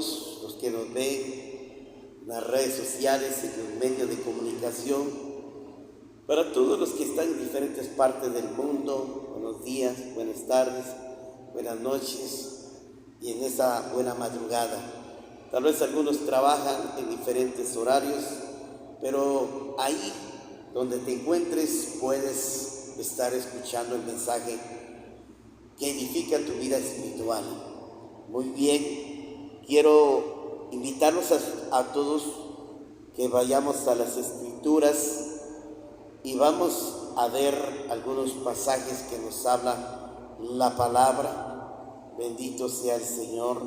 todos los que nos ven en las redes sociales, en los medios de comunicación, para todos los que están en diferentes partes del mundo. Buenos días, buenas tardes, buenas noches y en esa buena madrugada. Tal vez algunos trabajan en diferentes horarios, pero ahí donde te encuentres puedes estar escuchando el mensaje que edifica tu vida espiritual. Muy bien, quiero invitarlos a todos que vayamos a las Escrituras y vamos a ver algunos pasajes que nos habla la palabra. Bendito sea el Señor.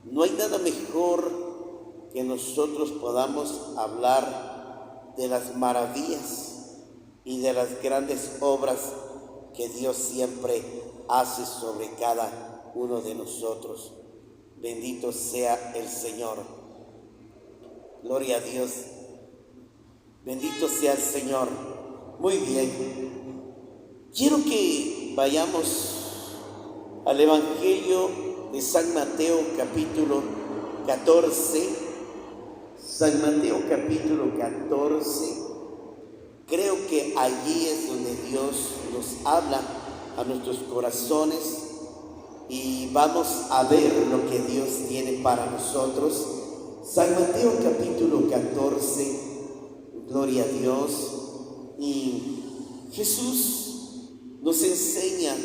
No hay nada mejor que nosotros podamos hablar de las maravillas y de las grandes obras que Dios siempre hace sobre cada uno de nosotros. Bendito sea el Señor. Gloria a Dios. Bendito sea el Señor. Muy bien. Quiero que vayamos al Evangelio de San Mateo capítulo 14. San Mateo capítulo 14. Creo que allí es donde Dios nos habla a nuestros corazones y vamos a ver lo que Dios tiene para nosotros. San Mateo capítulo 14, gloria a Dios. Y Jesús nos enseña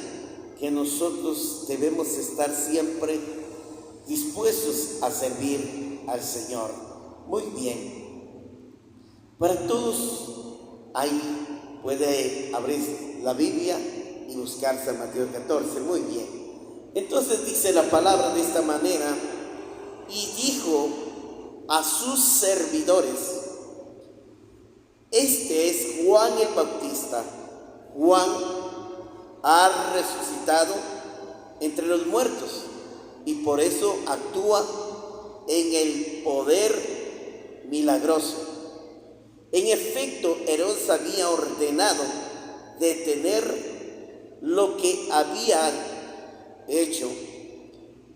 que nosotros debemos estar siempre dispuestos a servir al Señor. Muy bien. Para todos, ahí puede abrir la Biblia y buscar San Mateo 14. Muy bien. Entonces dice la palabra de esta manera: y dijo a sus servidores: este es Juan el Bautista. Juan ha resucitado entre los muertos y por eso actúa en el poder milagroso. En efecto, Herodes había ordenado detener lo que habían hecho,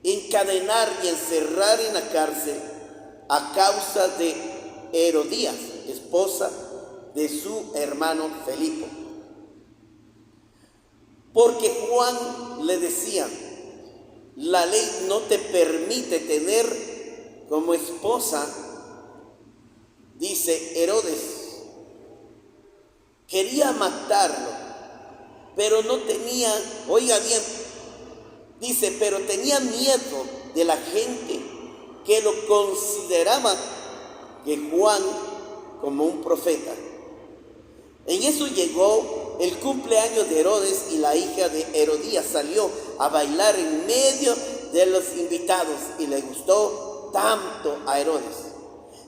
encadenar y encerrar en la cárcel a causa de Herodías, esposa de su hermano Felipo. Porque Juan le decía: la ley no te permite tener como esposa. Dice, Herodes quería matarlo, pero no tenía, oiga bien, dice, pero tenía miedo de la gente que lo consideraba que Juan como un profeta. En eso llegó el cumpleaños de Herodes y la hija de Herodías salió a bailar en medio de los invitados y le gustó tanto a Herodes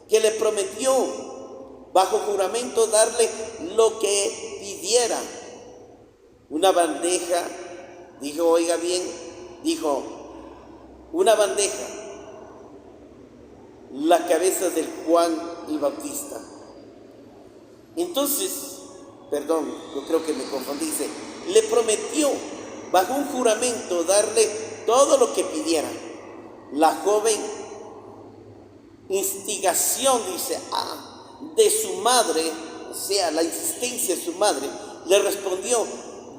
que le prometió bajo juramento darle lo que pidiera. Una bandeja, dijo, oiga bien, dijo, una bandeja, la cabeza del Juan el Bautista. Entonces, perdón, yo creo que me confundí, dice, le prometió bajo un juramento darle todo lo que pidiera. La joven, instigación, dice, de su madre, o sea, la insistencia de su madre, le respondió: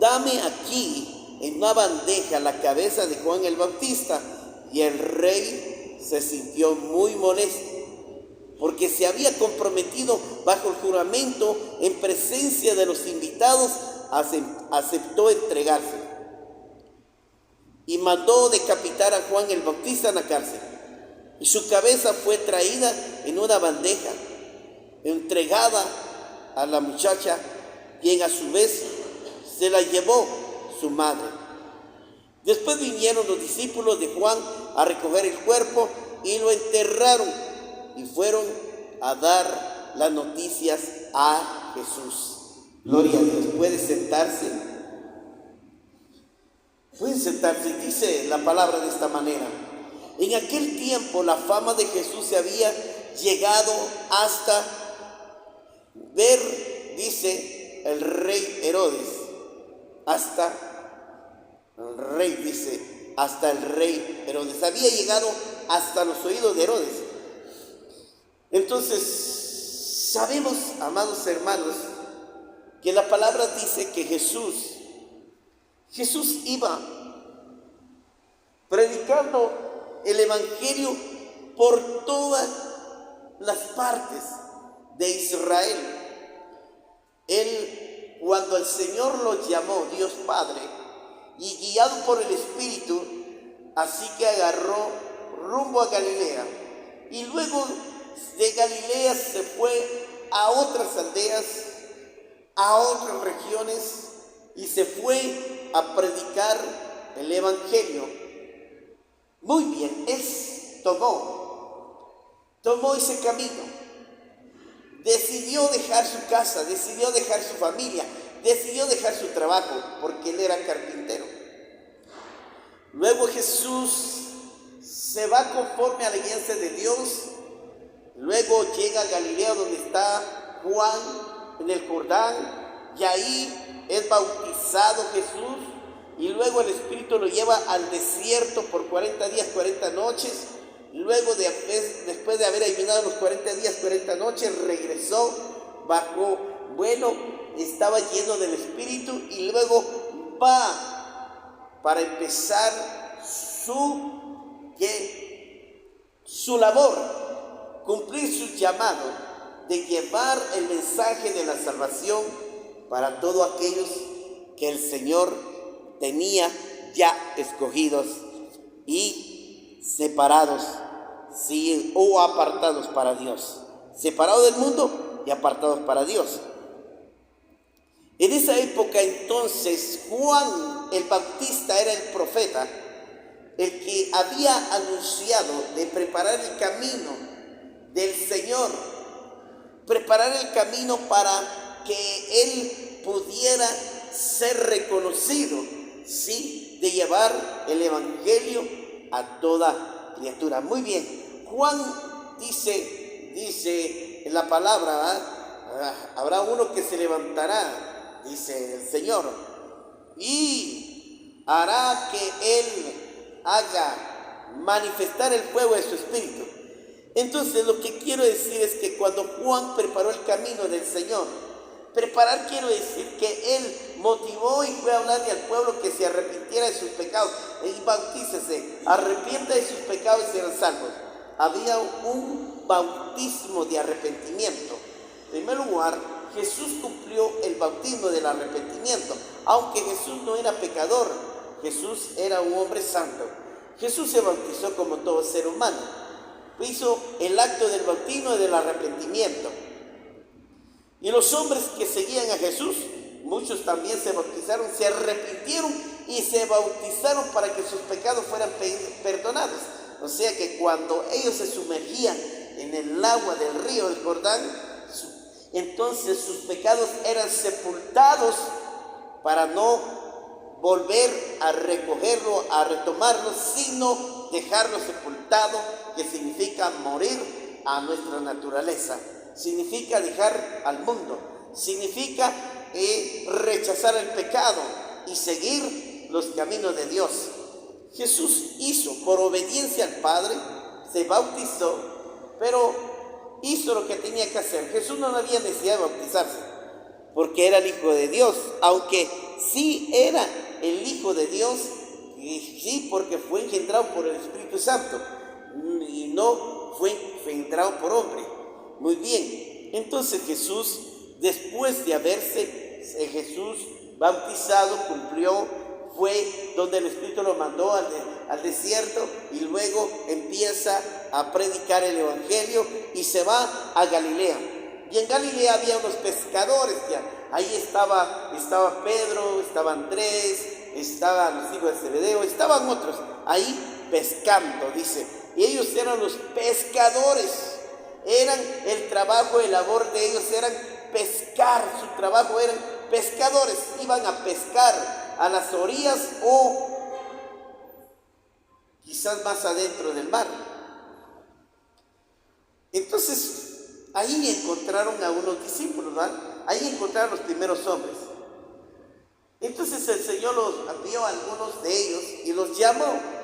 dame aquí en una bandeja la cabeza de Juan el Bautista. Y el rey se sintió muy molesto, porque se había comprometido bajo el juramento en presencia de los invitados, aceptó entregarse y mandó decapitar a Juan el Bautista en la cárcel. Y su cabeza fue traída en una bandeja, entregada a la muchacha, quien a su vez se la llevó su madre. Después vinieron los discípulos de Juan a recoger el cuerpo y lo enterraron y fueron a dar las noticias a Jesús. Gloria a Dios. ¿Puede sentarse? Pueden sentarse. Dice la palabra de esta manera: en aquel tiempo la fama de Jesús se había llegado hasta ver, dice, el rey Herodes, hasta el rey Herodes. Había llegado hasta los oídos de Herodes. Entonces, sabemos, amados hermanos, que la palabra dice que Jesús iba predicando el evangelio por todas las partes de Israel. Él, cuando el Señor lo llamó, Dios Padre, y guiado por el Espíritu, así que agarró rumbo a Galilea, y luego de Galilea se fue a otras aldeas, a otras regiones, y se fue a predicar el evangelio. Muy bien, él tomó ese camino, decidió dejar su casa, decidió dejar su familia, decidió dejar su trabajo, porque él era carpintero. Luego Jesús se va conforme a la guianza de Dios. Luego llega a Galilea, donde está Juan, en el Jordán, y ahí es bautizado Jesús, y luego el Espíritu lo lleva al desierto por 40 días, 40 noches. Luego, después de haber ayunado los 40 días, 40 noches, regresó, bajó, estaba lleno del Espíritu, y luego va para empezar su labor, cumplir su llamado de llevar el mensaje de la salvación para todos aquellos que el Señor tenía ya escogidos y separados, sí, o apartados para Dios, separados del mundo y apartados para Dios. En esa época entonces Juan el Bautista era el profeta, el que había anunciado de preparar el camino del Señor, preparar el camino para que Él pudiera ser reconocido, ¿sí?, de llevar el evangelio a toda criatura. Muy bien, Juan dice en la palabra, habrá uno que se levantará, dice el Señor, y hará que Él haga manifestar el fuego de su espíritu. Entonces, lo que quiero decir es que cuando Juan preparó el camino del Señor, preparar quiero decir que Él motivó y fue a hablarle al pueblo que se arrepintiera de sus pecados. Y bautícese, arrepienta de sus pecados y serán salvos. Había un bautismo de arrepentimiento. En primer lugar, Jesús cumplió el bautismo del arrepentimiento, aunque Jesús no era pecador, Jesús era un hombre santo. Jesús se bautizó como todo ser humano, hizo el acto del bautismo y del arrepentimiento. Y los hombres que seguían a Jesús, muchos también se bautizaron, se arrepintieron y se bautizaron para que sus pecados fueran perdonados. O sea que cuando ellos se sumergían en el agua del río del Jordán, entonces sus pecados eran sepultados para no volver a recogerlo, a retomarlo, sino dejarlo sepultado, que significa morir a nuestra naturaleza, significa dejar al mundo, significa rechazar el pecado y seguir los caminos de Dios. Jesús hizo por obediencia al Padre, se bautizó, pero hizo lo que tenía que hacer. Jesús no había necesidad de bautizarse, porque era el Hijo de Dios, aunque sí era el Hijo de Dios, sí, porque fue engendrado por el Espíritu Santo, y no fue engendrado por hombre. Muy bien, entonces Jesús, después de haberse Jesús bautizado, cumplió, fue donde el Espíritu lo mandó al desierto, y luego empieza a predicar el evangelio y se va a Galilea. Y en Galilea había unos pescadores ya. Ahí estaba Pedro, estaba Andrés, estaban los hijos de Zebedeo, estaban otros ahí pescando, dice. Y ellos eran los pescadores. Eran el trabajo, el labor de ellos eran pescar, su trabajo eran pescadores, iban a pescar a las orillas o quizás más adentro del mar. Entonces ahí encontraron a unos discípulos, ¿verdad? Ahí encontraron los primeros hombres. Entonces el Señor los vio a algunos de ellos y los llamó.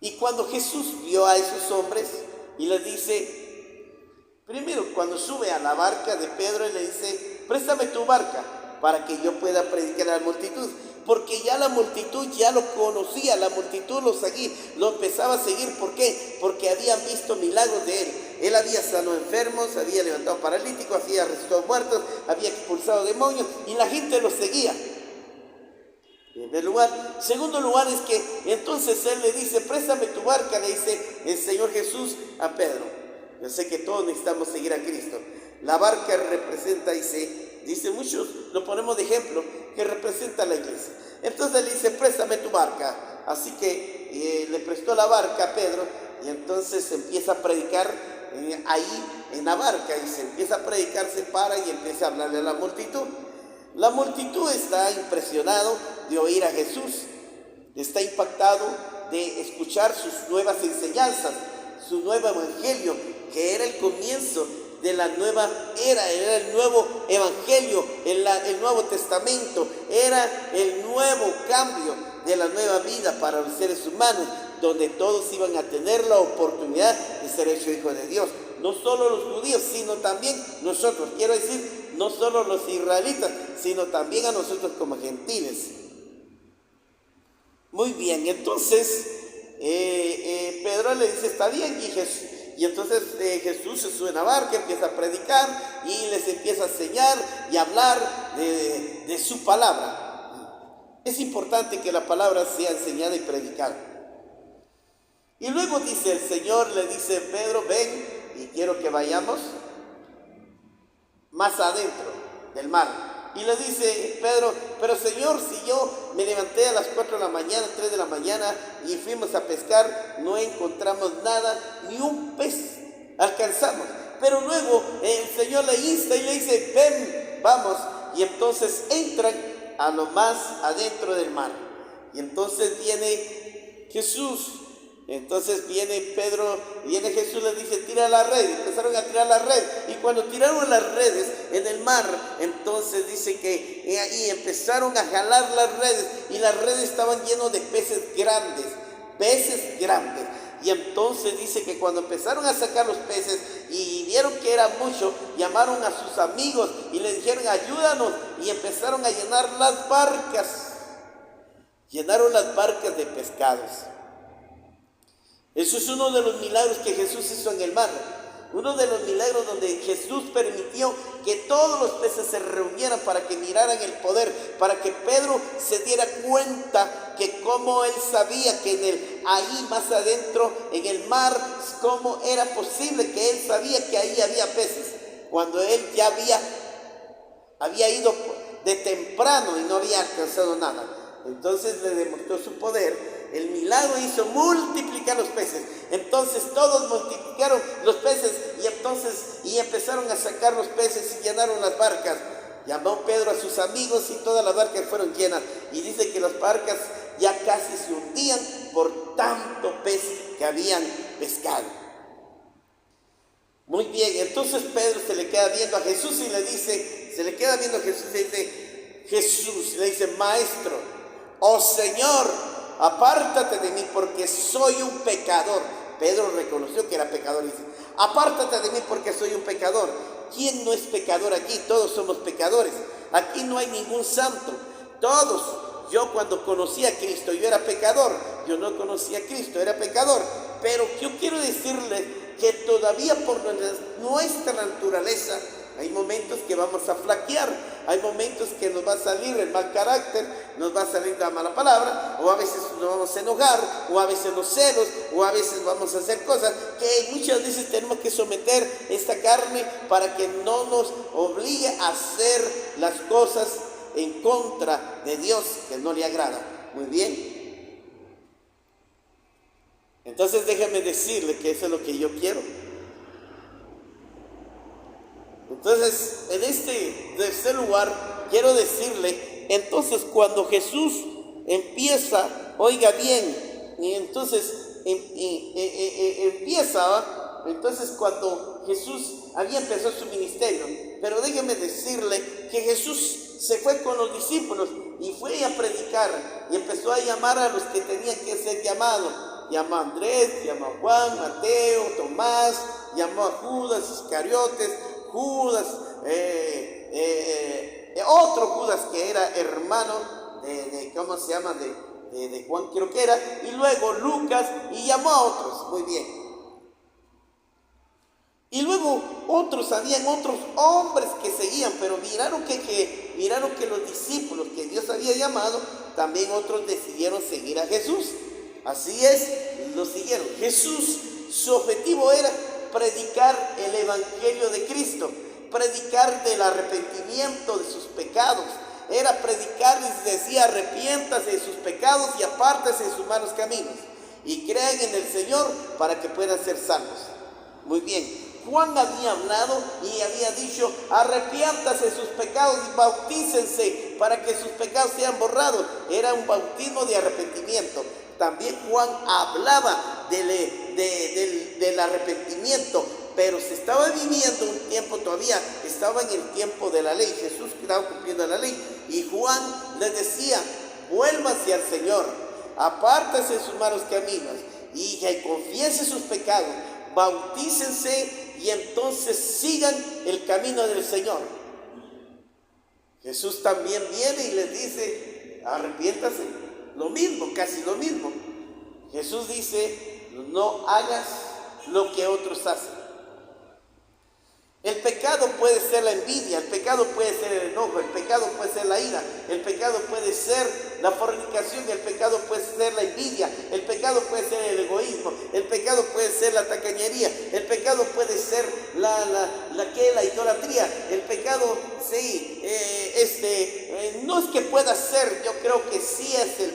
Y cuando Jesús vio a esos hombres y les dice, primero cuando sube a la barca de Pedro y le dice, préstame tu barca para que yo pueda predicar a la multitud. Porque ya la multitud ya lo conocía, la multitud lo seguía, lo empezaba a seguir. ¿Por qué? Porque habían visto milagros de él. Él había sanado enfermos, había levantado paralíticos, había resucitado muertos, había expulsado demonios y la gente lo seguía. En primer lugar. Segundo lugar es que entonces él le dice, préstame tu barca, le dice el Señor Jesús a Pedro. Yo sé que todos necesitamos seguir a Cristo. La barca representa, dice muchos, lo ponemos de ejemplo, que representa a la iglesia. Entonces le dice, préstame tu barca. Así que le prestó la barca a Pedro y entonces empieza a predicar ahí en la barca y se empieza a predicar, se para y empieza a hablarle a la multitud. La multitud está impresionado de oír a Jesús, está impactado de escuchar sus nuevas enseñanzas, su nuevo evangelio, que era el comienzo de la nueva era, era el nuevo evangelio, el Nuevo Testamento, era el nuevo cambio de la nueva vida para los seres humanos, donde todos iban a tener la oportunidad de ser hechos hijos de Dios. No solo los judíos, sino también nosotros, quiero decir, no solo los israelitas, sino también a nosotros como gentiles. Muy bien, entonces Pedro le dice, está bien, y entonces Jesús se sube en la barca, empieza a predicar y les empieza a enseñar y a hablar de su palabra. Es importante que la palabra sea enseñada y predicada. Y luego dice el Señor, le dice, Pedro, ven y quiero que vayamos más adentro del mar. Y le dice Pedro, pero Señor, si yo me levanté a las 4 de la mañana, 3 de la mañana y fuimos a pescar, no encontramos nada, ni un pez alcanzamos. Pero luego el Señor le insta y le dice, ven, vamos. Y entonces entran a lo más adentro del mar. Y entonces viene Jesús. Entonces viene Jesús, les dice, tira la red. Empezaron a tirar la red. Y cuando tiraron las redes en el mar, entonces dice que ahí empezaron a jalar las redes. Y las redes estaban llenas de peces grandes. Y entonces dice que cuando empezaron a sacar los peces y vieron que era mucho, llamaron a sus amigos y le dijeron, ayúdanos. Y empezaron a llenar las barcas. Llenaron las barcas de pescados. Eso es uno de los milagros que Jesús hizo en el mar. Uno de los milagros donde Jesús permitió que todos los peces se reunieran para que miraran el poder, para que Pedro se diera cuenta que como él sabía que ahí más adentro en el mar, cómo era posible que él sabía que ahí había peces, cuando él ya había ido de temprano y no había alcanzado nada. Entonces le demostró su poder. El milagro hizo multiplicar los peces. Entonces todos multiplicaron los peces y empezaron a sacar los peces y llenaron las barcas. Llamó Pedro a sus amigos y todas las barcas fueron llenas. Y dice que las barcas ya casi se hundían por tanto pez que habían pescado. Muy bien, entonces Pedro se le queda viendo a Jesús y le dice, Jesús le dice, Maestro, oh Señor, apártate de mí porque soy un pecador. Pedro reconoció que era pecador y dice, apártate de mí porque soy un pecador. ¿Quién no es pecador aquí? Todos somos pecadores. Aquí no hay ningún santo. Todos. Yo cuando conocí a Cristo, yo era pecador. Yo no conocía a Cristo, era pecador. Pero yo quiero decirles que todavía por nuestra naturaleza hay momentos que vamos a flaquear, hay momentos que nos va a salir el mal carácter, nos va a salir la mala palabra, o a veces nos vamos a enojar, o a veces los celos, o a veces vamos a hacer cosas que muchas veces tenemos que someter esta carne para que no nos obligue a hacer las cosas en contra de Dios que no le agrada. Muy bien. Entonces déjame decirle que eso es lo que yo quiero. Entonces, en este tercer lugar, quiero decirle, entonces cuando Jesús empieza, oiga bien, y entonces entonces cuando Jesús había empezado su ministerio, pero déjeme decirle que Jesús se fue con los discípulos y fue a predicar y empezó a llamar a los que tenían que ser llamados. llamó a Andrés, llamó a Juan, Mateo, Tomás, llamó a Judas Iscariotes, Judas, otro Judas que era hermano ¿cómo se llama? De Juan creo que era, y luego Lucas, y llamó a otros, muy bien. Y luego habían otros hombres que seguían, pero miraron que los discípulos que Dios había llamado, también otros decidieron seguir a Jesús. Así es, lo siguieron. Jesús, su objetivo era predicar el evangelio de Cristo, predicar del arrepentimiento de sus pecados. Era predicar, les decía, arrepiéntase de sus pecados y apártese de sus malos caminos y crean en el Señor para que puedan ser salvos. Muy bien. Juan había hablado y había dicho, arrepiéntase de sus pecados y bautícense para que sus pecados sean borrados. Era un bautismo de arrepentimiento. También Juan hablaba del arrepentimiento, pero se estaba viviendo un tiempo todavía, estaba en el tiempo de la ley. Jesús estaba cumpliendo la ley y Juan les decía, vuélvanse al Señor, apártese de sus malos caminos y confiese sus pecados, bautícense y entonces sigan el camino del Señor. Jesús también viene y les dice, arrepiéntase, lo mismo, casi lo mismo. Jesús dice, no hagas lo que otros hacen. El pecado puede ser la envidia, el pecado puede ser el enojo, el pecado puede ser la ira, el pecado puede ser la fornicación, el pecado puede ser la envidia, el pecado puede ser el egoísmo, el pecado puede ser la tacañería, el pecado puede ser la idolatría, el pecado, sí, no es que pueda ser, yo creo que sí es el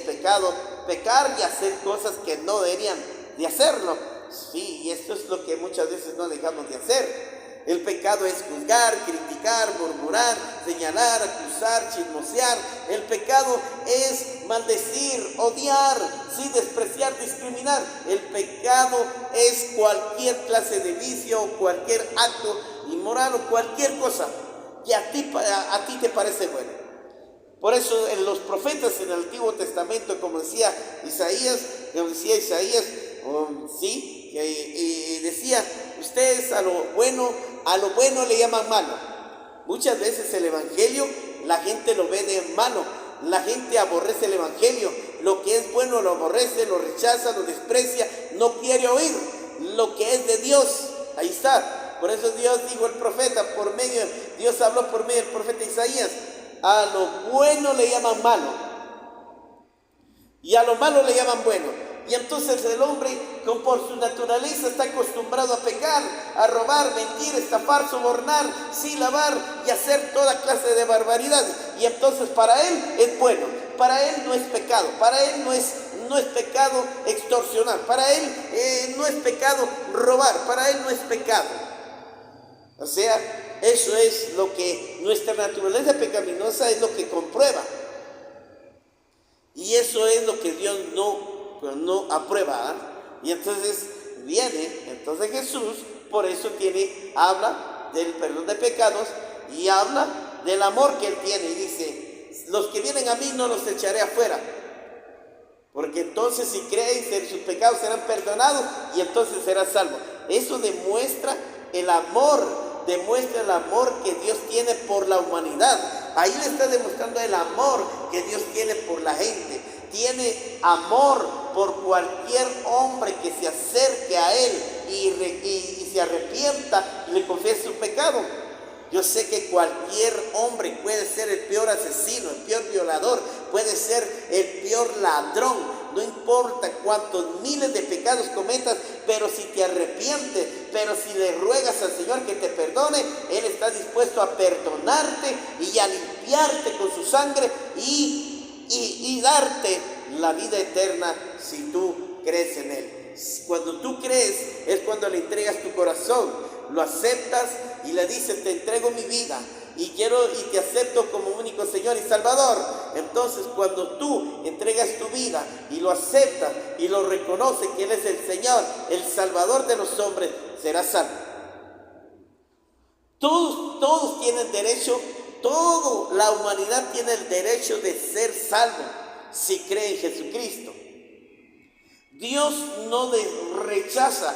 pecado, pecar y hacer cosas que no deberían de hacerlo. Sí, y esto es lo que muchas veces no dejamos de hacer. El pecado es juzgar, criticar, murmurar, señalar, acusar, chismosear. El pecado es maldecir, odiar, sí, despreciar, discriminar. El pecado es cualquier clase de vicio o cualquier acto inmoral o cualquier cosa que a ti te parece bueno. Por eso en los profetas en el Antiguo Testamento, como decía Isaías, sí, decía, ustedes a lo bueno le llaman malo. Muchas veces el evangelio la gente lo ve de malo, la gente aborrece el evangelio, lo que es bueno lo aborrece, lo rechaza, lo desprecia, no quiere oír lo que es de Dios. Ahí está. Por eso Dios dijo el profeta, Dios habló por medio del profeta Isaías, a lo bueno le llaman malo y a lo malo le llaman bueno. Y entonces el hombre, como por su naturaleza, está acostumbrado a pecar, a robar, mentir, estafar, sobornar, lavar y hacer toda clase de barbaridades. Y entonces para él es bueno, para él no es pecado, para él no es pecado extorsionar, para él no es pecado robar, para él no es pecado. O sea, eso es lo que nuestra naturaleza pecaminosa es lo que comprueba. Y eso es lo que Dios no aprueba. Y entonces entonces Jesús por eso habla del perdón de pecados y habla del amor que Él tiene y dice, los que vienen a mí no los echaré afuera, porque entonces si creéis en sus pecados serán perdonados y entonces serás salvo. Eso demuestra el amor que Dios tiene por la humanidad. Ahí le está demostrando el amor que Dios tiene por la gente. Tiene amor por cualquier hombre que se acerque a Él y se arrepienta y le confiese su pecado. Yo sé que cualquier hombre puede ser el peor asesino, el peor violador, puede ser el peor ladrón, no importa cuántos miles de pecados cometas, pero si te arrepientes, pero si le ruegas al Señor que te perdone, Él está dispuesto a perdonarte y a limpiarte con su sangre y darte la vida eterna si tú crees en Él. Cuando tú crees es cuando le entregas tu corazón, lo aceptas y le dices, te entrego mi vida y te acepto como único Señor y Salvador. Entonces cuando tú entregas tu vida y lo aceptas y lo reconoces que Él es el Señor, el Salvador de los hombres, serás salvo. Todos tienen derecho, toda la humanidad tiene el derecho de ser salvo si cree en Jesucristo. Dios no rechaza,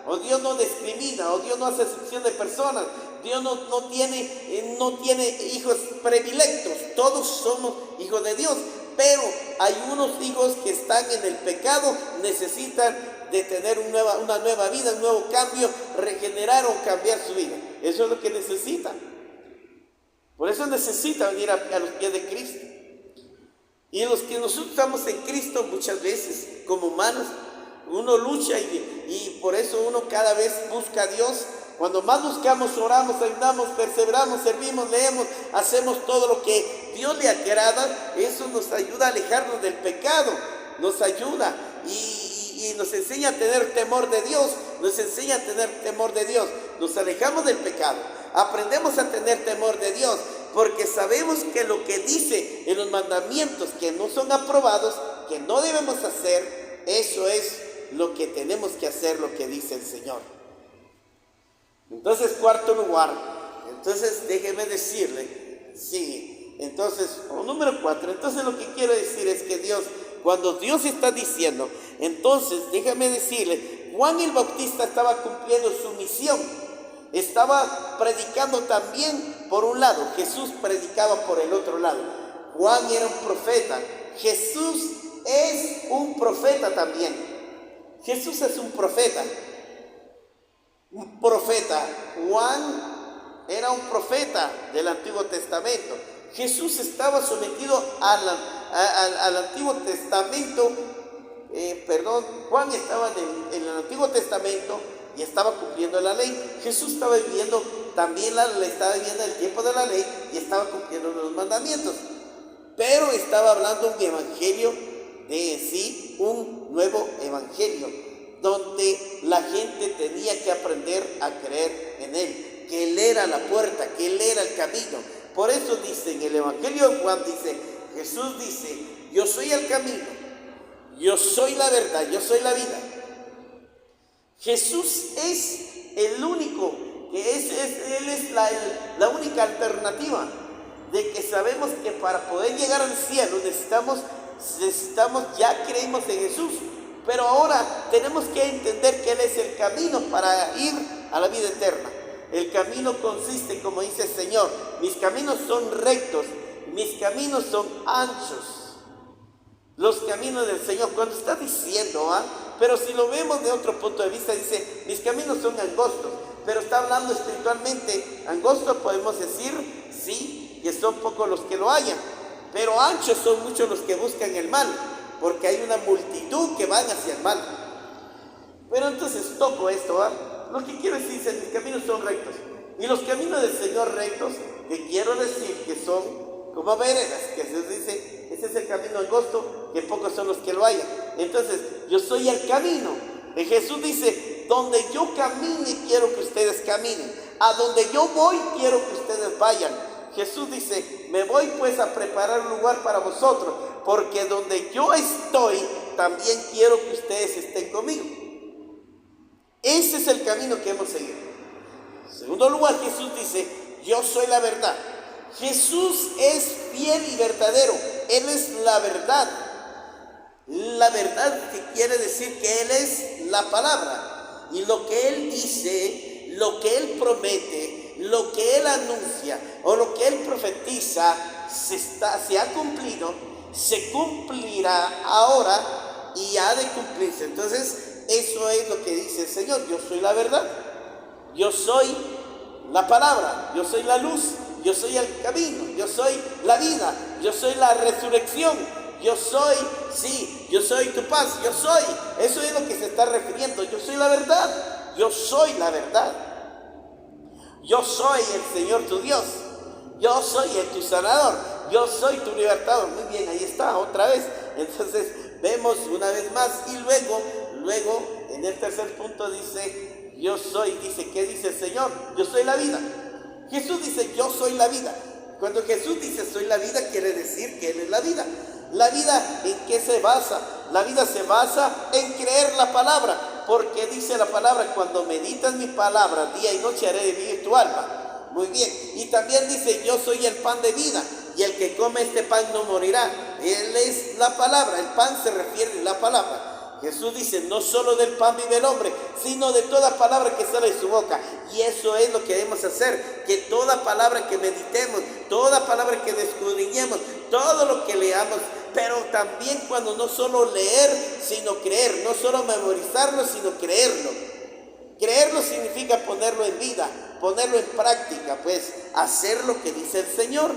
o Dios no discrimina, o Dios no hace excepción de personas. Dios no tiene hijos predilectos, todos somos hijos de Dios, pero hay unos hijos que están en el pecado, necesitan de tener una nueva vida, un nuevo cambio, regenerar o cambiar su vida. Eso es lo que necesitan. Por eso necesitan venir a los pies de Cristo. Y los que nosotros estamos en Cristo muchas veces, como humanos, uno lucha y por eso uno cada vez busca a Dios. Cuando más buscamos, oramos, ayudamos, perseveramos, servimos, leemos, hacemos todo lo que Dios le agrada, eso nos ayuda a alejarnos del pecado, nos ayuda y nos enseña a tener temor de Dios, nos alejamos del pecado, aprendemos a tener temor de Dios, porque sabemos que lo que dice en los mandamientos que no son aprobados, que no debemos hacer, eso es lo que tenemos que hacer, lo que dice el Señor. Entonces, cuarto lugar, entonces déjeme decirle, sí, entonces, número 4, entonces lo que quiero decir es que Dios, cuando Dios está diciendo, entonces déjame decirle, Juan el Bautista estaba cumpliendo su misión, estaba predicando también por un lado, Jesús predicaba por el otro lado. Juan era un profeta, Jesús es un profeta también. Jesús es un profeta. Juan era un profeta del Antiguo Testamento. Jesús estaba sometido al Antiguo Testamento, Juan estaba en el Antiguo Testamento y estaba cumpliendo la ley. Jesús estaba viviendo también estaba viviendo el tiempo de la ley y estaba cumpliendo los mandamientos, pero estaba hablando un evangelio un nuevo evangelio, donde la gente tenía que aprender a creer en Él, que Él era la puerta, que Él era el camino. Por eso dice en el Evangelio de Juan, Jesús dice, yo soy el camino, yo soy la verdad, yo soy la vida. Jesús es el único, Él es la única alternativa, de que sabemos que para poder llegar al cielo necesitamos, ya creímos en Jesús, pero ahora tenemos que entender que Él es el camino para ir a la vida eterna. El camino consiste, como dice el Señor, mis caminos son rectos, mis caminos son anchos. Los caminos del Señor, cuando está diciendo, pero si lo vemos de otro punto de vista, dice, mis caminos son angostos, pero está hablando espiritualmente. Angostos podemos decir, sí, que son pocos los que lo hallan, pero anchos son muchos los que buscan el mal, porque hay una multitud que van hacia el mal. Pero entonces toco esto, lo que quiero decir es, mis caminos son rectos, y los caminos del Señor rectos, que quiero decir que son como veredas, que se dice, ese es el camino angosto, que pocos son los que lo hallan. Entonces, yo soy el camino. Y Jesús dice, donde yo camine, quiero que ustedes caminen. A donde yo voy, quiero que ustedes vayan. Jesús dice, me voy pues a preparar un lugar para vosotros, porque donde yo estoy, también quiero que ustedes estén conmigo. Ese es el camino que hemos seguido. En segundo lugar, Jesús dice, yo soy la verdad. Jesús es fiel y verdadero. Él es la verdad. La verdad que quiere decir que Él es la palabra. Y lo que Él dice, lo que Él promete, lo que Él anuncia o lo que Él profetiza se ha cumplido, se cumplirá ahora y ha de cumplirse. Entonces, eso es lo que dice el Señor. Yo soy la verdad. Yo soy la palabra. Yo soy la luz. Yo soy el camino, yo soy la vida, yo soy la resurrección, yo soy tu paz, yo soy, eso es lo que se está refiriendo, yo soy la verdad, yo soy la verdad, yo soy el Señor tu Dios, yo soy el tu sanador, yo soy tu libertador. Muy bien, ahí está, otra vez. Entonces vemos una vez más y luego en el tercer punto dice, yo soy, ¿qué dice el Señor? Yo soy la vida. Jesús dice, yo soy la vida. Cuando Jesús dice, soy la vida, quiere decir que Él es la vida. ¿La vida en qué se basa? La vida se basa en creer la palabra, porque dice la palabra, cuando meditas mi palabra, día y noche haré vivir tu alma. Muy bien. Y también dice, yo soy el pan de vida, y el que come este pan no morirá. Él es la palabra, el pan se refiere a la palabra. Jesús dice, no solo del pan vive el hombre, sino de toda palabra que sale de su boca. Y eso es lo que debemos hacer, que toda palabra que meditemos, toda palabra que escudriñemos, todo lo que leamos, pero también cuando no solo leer, sino creer, no solo memorizarlo, sino creerlo. Creerlo significa ponerlo en vida, ponerlo en práctica, pues hacer lo que dice el Señor.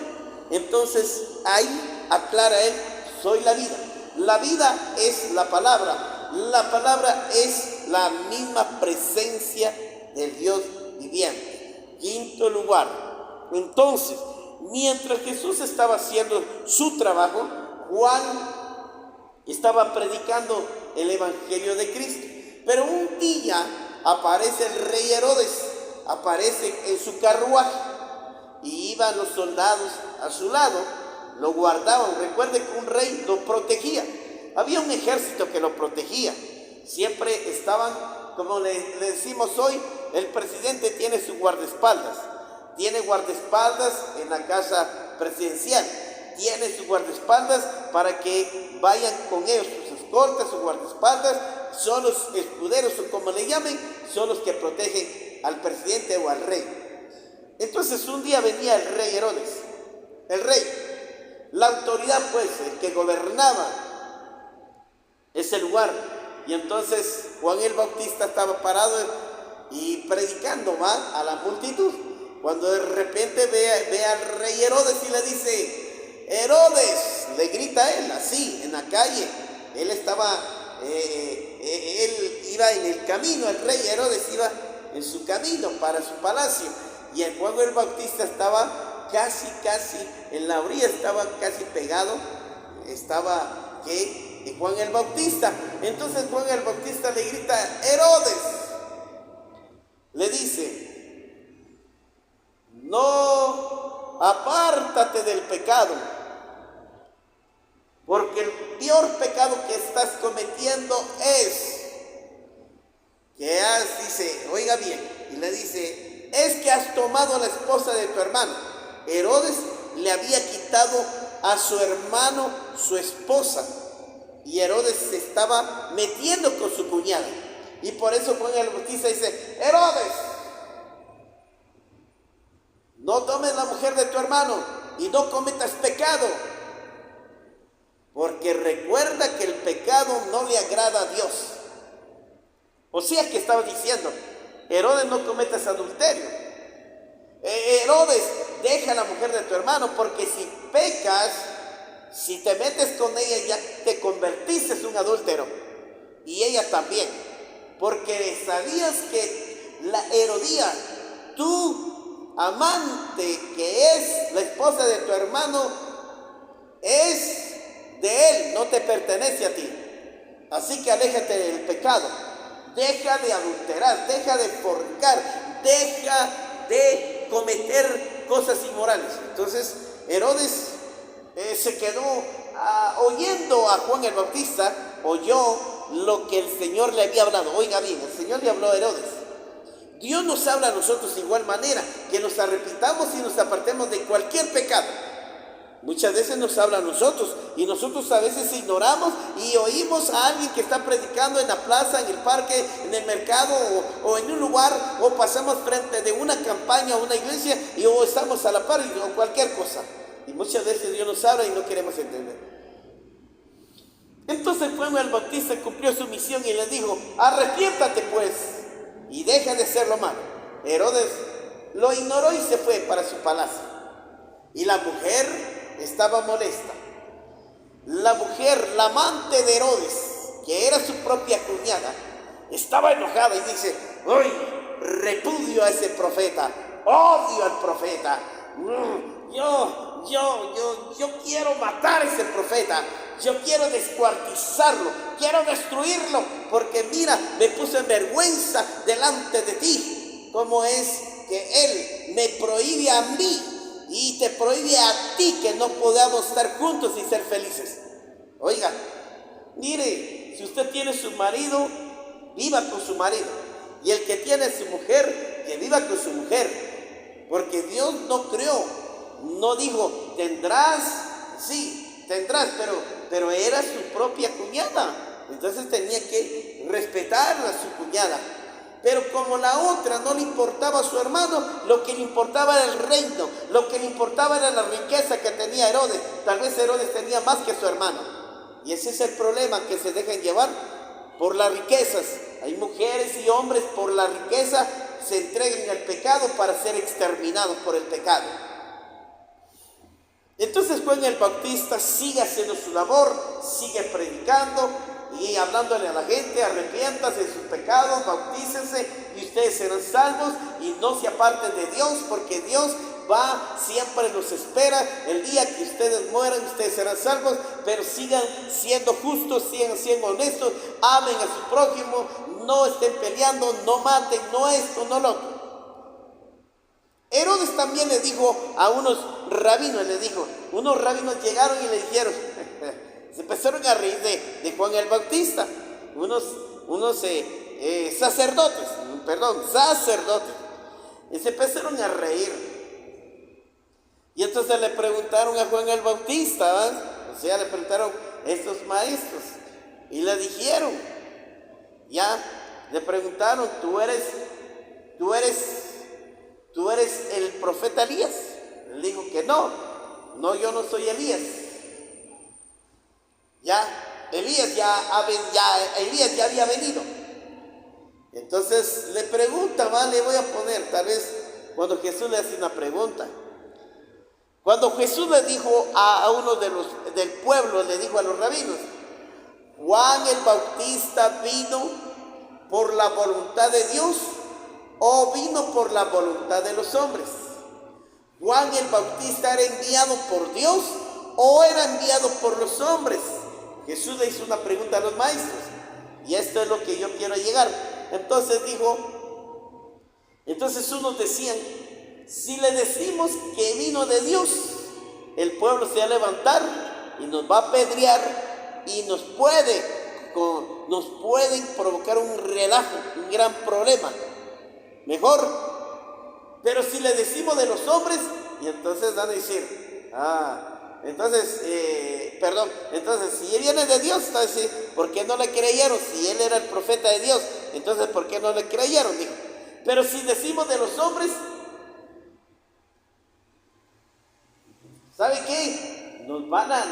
Entonces ahí aclara él, soy la vida. La vida es la palabra es la misma presencia del Dios viviente. Quinto lugar, entonces, mientras Jesús estaba haciendo su trabajo, Juan estaba predicando el Evangelio de Cristo. Pero un día aparece el rey Herodes, aparece en su carruaje y iban los soldados a su lado, lo guardaban. Recuerde que un rey lo protegía, había un ejército que lo protegía, siempre estaban, como le decimos hoy, el presidente tiene su guardaespaldas, tiene guardaespaldas en la casa presidencial, tiene sus guardaespaldas para que vayan con ellos, sus escoltas, sus guardaespaldas, son los escuderos o como le llamen, son los que protegen al presidente o al rey. Entonces un día venía el rey Herodes, el rey, la autoridad pues, el que gobernaba ese lugar, y entonces Juan el Bautista estaba parado y predicando a la multitud, cuando de repente ve al rey Herodes y le dice, Herodes, le grita a él así en la calle, él iba en el camino, el rey Herodes iba en su camino para su palacio, y el Juan el Bautista estaba casi en la orilla, estaba casi pegado, estaba Juan el Bautista. Entonces Juan el Bautista le grita, Herodes, le dice, no, apártate del pecado, porque el peor pecado que estás cometiendo es que dice, oiga bien, y le dice, es que has tomado a la esposa de tu hermano. Herodes le había quitado a su hermano su esposa, y Herodes se estaba metiendo con su cuñada, y por eso Juan el Bautista dice, Herodes, no tomes la mujer de tu hermano y no cometas pecado, porque recuerda que el pecado no le agrada a Dios. O sea que estaba diciendo, Herodes, no cometas adulterio. Herodes, deja la mujer de tu hermano, porque si pecas, si te metes con ella, ya te convertiste en un adúltero. Y ella también, porque sabías que la Herodía, tu amante, que es la esposa de tu hermano, es de él, no te pertenece a ti. Así que aléjate del pecado, deja de adulterar, deja de fornicar, deja de cometer cosas inmorales. Entonces Herodes se quedó oyendo a Juan el Bautista, oyó lo que el Señor le había hablado. Oiga bien, el Señor le habló a Herodes. Dios nos habla a nosotros de igual manera, que nos arrepintamos y nos apartemos de cualquier pecado. Muchas veces nos habla a nosotros, y nosotros a veces ignoramos y oímos a alguien que está predicando en la plaza, en el parque, en el mercado o en un lugar, o pasamos frente de una campaña o una iglesia o estamos a la par o cualquier cosa. Y muchas veces Dios nos habla y no queremos entender. Entonces Juan el Bautista cumplió su misión y le dijo, arrepiéntate pues y deja de hacer lo malo. Herodes lo ignoró y se fue para su palacio. Y la mujer estaba molesta. La mujer, la amante de Herodes, que era su propia cuñada, estaba enojada y dice, ¡ay, repudio a ese profeta! ¡Odio al profeta! Yo quiero matar a ese profeta, yo quiero descuartizarlo, quiero destruirlo, porque mira, me puso en vergüenza delante de ti. ¿Cómo es que él me prohíbe a mí y te prohíbe a ti que no podamos estar juntos y ser felices? Oiga, mire, si usted tiene su marido, viva con su marido, y el que tiene su mujer, que viva con su mujer, porque Dios no creó, no dijo, tendrás, sí, tendrás, pero era su propia cuñada. entonces tenía que respetar a su cuñada. Pero como la otra no le importaba a su hermano, lo que le importaba era el reino, lo que le importaba era la riqueza que tenía Herodes. Tal vez Herodes tenía más que su hermano. Y ese es el problema, que se dejan llevar por las riquezas. Hay mujeres y hombres por la riqueza se entregan al pecado para ser exterminados por el pecado. Entonces Juan el Bautista sigue haciendo su labor, sigue predicando y hablándole a la gente: arrepiéntase de sus pecados, bautícense y ustedes serán salvos, y no se aparten de Dios, porque Dios siempre los espera. El día que ustedes mueran, ustedes serán salvos, pero sigan siendo justos, sigan siendo honestos, amen a su prójimo, no estén peleando, no maten, no esto, no lo otro. Herodes también le dijo a unos rabinos, unos rabinos llegaron y le dijeron, se empezaron a reír de Juan el Bautista, unos sacerdotes, y se empezaron a reír. Y entonces le preguntaron a Juan el Bautista, le preguntaron estos maestros, y le dijeron, le preguntaron: ¿Tú eres el profeta Elías? Él dijo que no, yo no soy Elías. Elías ya había venido. Entonces le pregunta, le voy a poner, tal vez cuando Jesús le hace una pregunta. Cuando Jesús le dijo a uno del pueblo, le dijo a los rabinos: ¿Juan el Bautista vino por la voluntad de Dios o vino por la voluntad de los hombres? ¿Juan el Bautista era enviado por Dios o era enviado por los hombres? Jesús le hizo una pregunta a los maestros, y esto es lo que yo quiero llegar. Entonces unos decían: si le decimos que vino de Dios, el pueblo se va a levantar y nos va a apedrear y nos pueden provocar un relajo, un gran problema. Mejor. Pero si le decimos de los hombres, y entonces van a decir: entonces si él viene de Dios, entonces, ¿por qué no le creyeron? Si él era el profeta de Dios, entonces ¿por qué no le creyeron? Dijo. Pero si decimos de los hombres, ¿sabe qué? Nos van a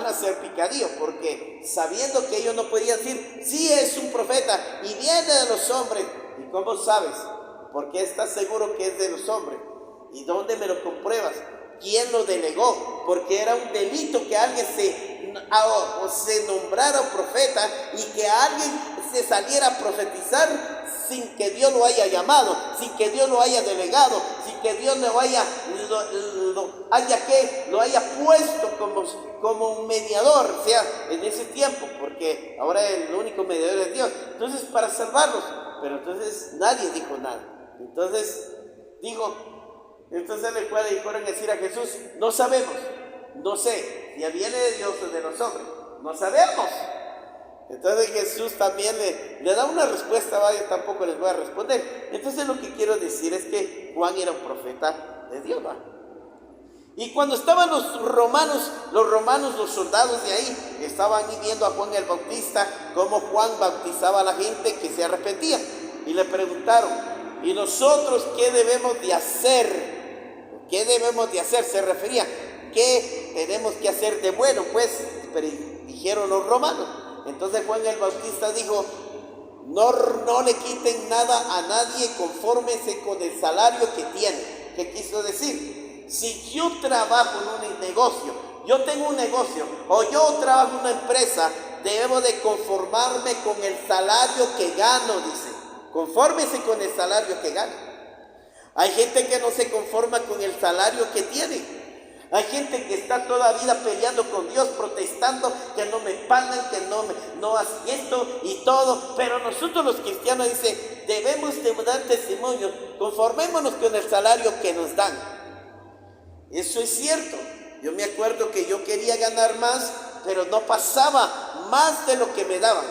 hacer picadillo, porque sabiendo que ellos no podían decir: sí, es un profeta y viene de los hombres. ¿Y cómo sabes? ¿Por qué estás seguro que es de los hombres? ¿Y dónde me lo compruebas? ¿Quién lo delegó? Porque era un delito que alguien se nombrara profeta y que alguien se saliera a profetizar sin que Dios lo haya llamado, sin que Dios lo haya delegado, sin que Dios lo haya puesto como un mediador, o sea, en ese tiempo, porque ahora el único mediador es Dios. Entonces, para salvarlos, pero entonces nadie dijo nada. Entonces le fueron a decir a Jesús: no sabemos, no sé si viene de Dios o de los hombres, no sabemos. Entonces Jesús también le da una respuesta, yo tampoco les voy a responder. Entonces lo que quiero decir es que Juan era un profeta de Dios, Y cuando estaban los romanos, los soldados de ahí, estaban viendo a Juan el Bautista, cómo Juan bautizaba a la gente que se arrepentía. Y le preguntaron: ¿y nosotros qué debemos de hacer? ¿Qué debemos de hacer? Se refería: ¿qué tenemos que hacer de bueno? Pues, dijeron los romanos. Entonces Juan el Bautista dijo: no le quiten nada a nadie, confórmese con el salario que tiene. ¿Qué quiso decir? Si yo trabajo en un negocio, yo tengo un negocio, o yo trabajo en una empresa, debo de conformarme con el salario que gano, dice. Confórmese con el salario que gana. Hay gente que no se conforma con el salario que tiene. Hay gente que está toda la vida peleando con Dios, protestando que no me pagan, que no hacen esto y todo. Pero nosotros los cristianos, dice, debemos de dar testimonio, conformémonos con el salario que nos dan. Eso es cierto. Yo me acuerdo que yo quería ganar más, pero no pasaba más de lo que me daban,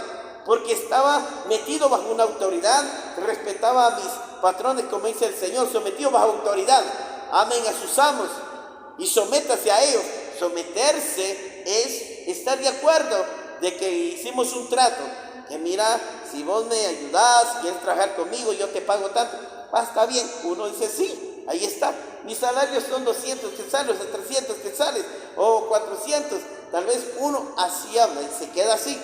porque estaba metido bajo una autoridad, respetaba a mis patrones, como dice el Señor, sometido bajo autoridad. Amen a sus amos y sométase a ellos. Someterse es estar de acuerdo de que hicimos un trato, que mira, si vos me ayudás, si quieres trabajar conmigo, yo te pago tanto, está bien. Uno dice, sí, ahí está, mis salarios son 200 quetzales, o 300 quetzales, o 400, tal vez uno así habla y se queda así.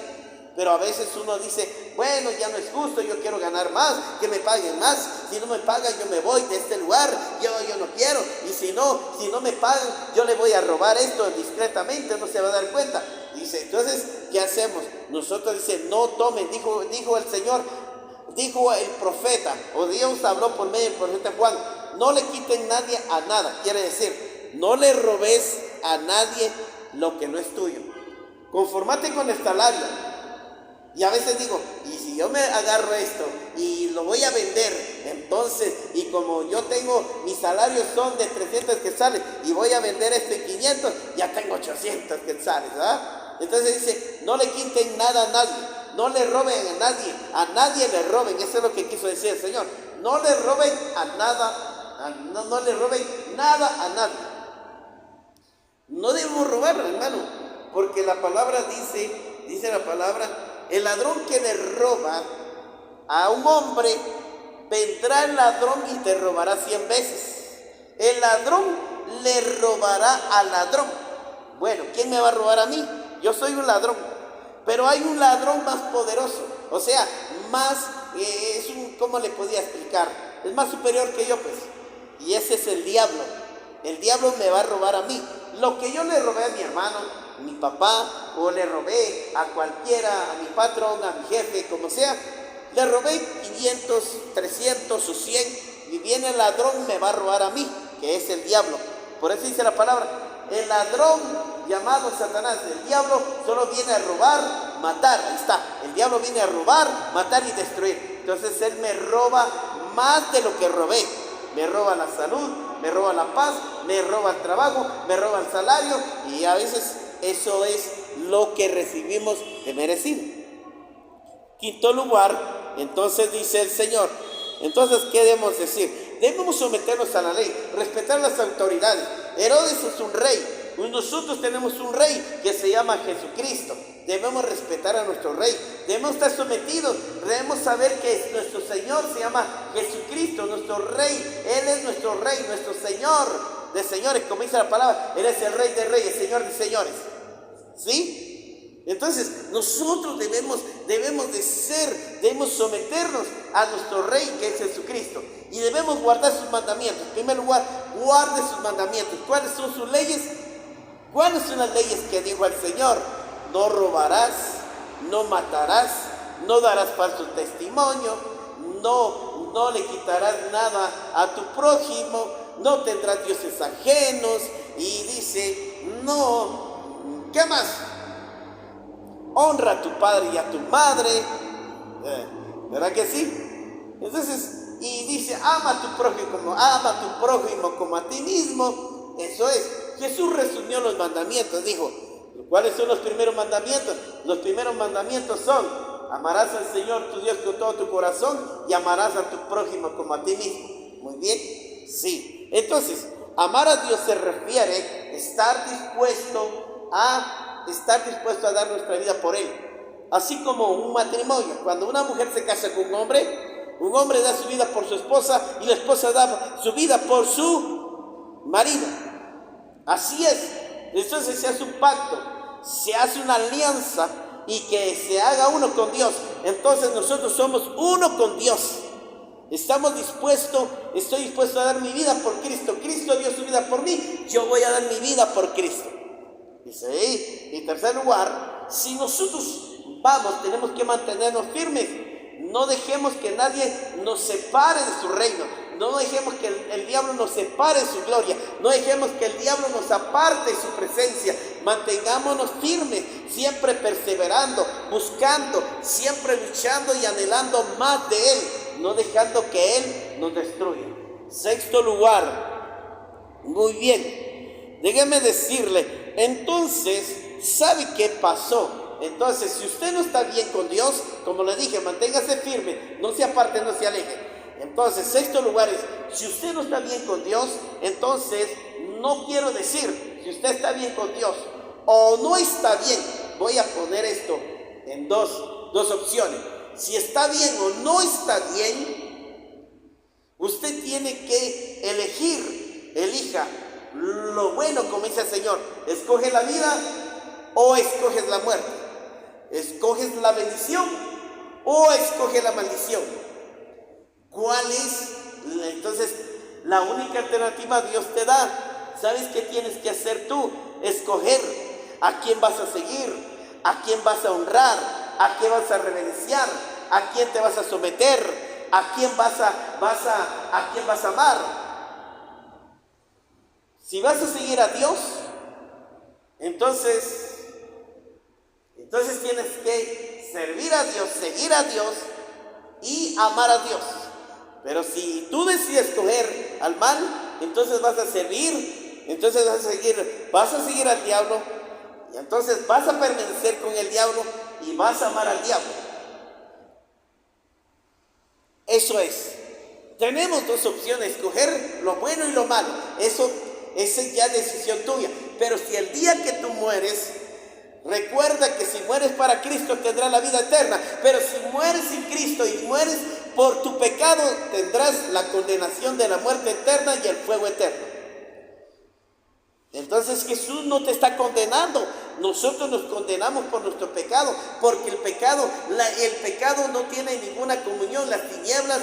Pero a veces uno dice, bueno, ya no es justo, yo quiero ganar más, que me paguen más, si no me pagan yo me voy de este lugar, yo no quiero, y si no me pagan, yo le voy a robar esto discretamente, no se va a dar cuenta. Dice, entonces, ¿qué hacemos? Nosotros dice, no tomen, dijo el Señor, dijo el profeta, o Dios habló por medio del profeta Juan, no le quiten nadie a nada, quiere decir, no le robes a nadie lo que no es tuyo, conformate con el salario. Y a veces digo, y si yo me agarro esto y lo voy a vender, entonces, y como yo tengo, mis salarios son de 300 quetzales y voy a vender esto en 500, ya tengo 800 quetzales, ¿verdad? Entonces dice, no le quiten nada a nadie, no le roben a nadie le roben, eso es lo que quiso decir el Señor, no le roben a nada, no le roben nada a nadie. No debemos robar, hermano, porque la palabra dice la palabra, el ladrón que le roba a un hombre, vendrá el ladrón y te robará 100 veces. El ladrón le robará al ladrón. Bueno, ¿quién me va a robar a mí? Yo soy un ladrón, pero hay un ladrón más poderoso, o sea, más, ¿cómo le podía explicar? Es más superior que yo, pues, y ese es el diablo. El diablo me va a robar a mí. Lo que yo le robé a mi hermano, mi papá, o le robé a cualquiera, a mi patrón, a mi jefe, como sea, le robé 500, 300 o 100 y viene el ladrón, me va a robar a mí, que es el diablo. Por eso dice la palabra, el ladrón llamado Satanás, el diablo solo viene a robar, matar, ahí está, el diablo viene a robar, matar y destruir. Entonces él me roba más de lo que robé, me roba la salud, me roba la paz, me roba el trabajo, me roba el salario, y a veces eso es lo que recibimos de merecido. Quinto lugar, entonces dice el Señor, entonces, ¿qué debemos decir? Debemos someternos a la ley, respetar las autoridades. Herodes es un rey, nosotros tenemos un rey que se llama Jesucristo. Debemos respetar a nuestro rey, debemos estar sometidos, debemos saber que nuestro Señor se llama Jesucristo, nuestro rey. Él es nuestro rey, nuestro Señor de señores, como dice la palabra, Él es el rey de reyes, Señor de señores. ¿Sí? Entonces, nosotros debemos someternos a nuestro rey, que es Jesucristo, y debemos guardar sus mandamientos. En primer lugar, guarde sus mandamientos. ¿Cuáles son sus leyes? ¿Cuáles son las leyes que dijo el Señor? No robarás, no matarás, no darás falso testimonio, no le quitarás nada a tu prójimo, no tendrás dioses ajenos, y dice, no, ¿qué más? Honra a tu padre y a tu madre, ¿verdad que sí? Entonces, y dice, ama a tu prójimo como a ti mismo. Eso es, Jesús resumió los mandamientos, dijo, ¿cuáles son los primeros mandamientos? Los primeros mandamientos son, amarás al Señor tu Dios con todo tu corazón y amarás a tu prójimo como a ti mismo. Muy bien, sí. Entonces, amar a Dios se refiere a estar dispuesto a dar nuestra vida por Él. Así como un matrimonio, cuando una mujer se casa con un hombre da su vida por su esposa y la esposa da su vida por su marido. Así es. Entonces se hace un pacto, se hace una alianza y que se haga uno con Dios. Entonces nosotros somos uno con Dios. Estoy dispuesto a dar mi vida por Cristo. Cristo dio su vida por mí, yo voy a dar mi vida por Cristo. Dice ahí, en tercer lugar, si nosotros tenemos que mantenernos firmes. No dejemos que nadie nos separe de su reino. No dejemos que el diablo nos separe de su gloria. No dejemos que el diablo nos aparte de su presencia. Mantengámonos firmes, siempre perseverando, buscando, siempre luchando y anhelando más de Él, no dejando que Él nos destruya. Sexto lugar, muy bien, déjeme decirle, entonces, ¿sabe qué pasó? Entonces, si usted no está bien con Dios, como le dije, manténgase firme, no se aparte, no se aleje. Entonces, sexto lugar es, si usted no está bien con Dios, entonces, no quiero decir, si usted está bien con Dios o no está bien, voy a poner esto en dos opciones. Si está bien o no está bien, usted tiene que elija lo bueno, como dice el Señor. Escoge la vida o escoges la muerte. Escoges la bendición o escoges la maldición. ¿Cuál es? Entonces, la única alternativa Dios te da. ¿Sabes qué tienes que hacer tú? Escoger a quién vas a seguir, a quién vas a honrar, a quién vas a reverenciar, a quién te vas a someter, a quién vas a amar. Si vas a seguir a Dios, entonces tienes que servir a Dios, seguir a Dios y amar a Dios. Pero si tú decides escoger al mal, entonces vas a seguir al diablo, y entonces vas a permanecer con el diablo y vas a amar al diablo. Eso es. Tenemos dos opciones: escoger lo bueno y lo malo. Esa es ya decisión tuya. Pero si el día que tú mueres, recuerda que si mueres para Cristo tendrás la vida eterna. Pero si mueres sin Cristo y mueres por tu pecado, tendrás la condenación de la muerte eterna y el fuego eterno. Entonces Jesús no te está condenando. Nosotros nos condenamos por nuestro pecado, porque el pecado no tiene ninguna comunión, las tinieblas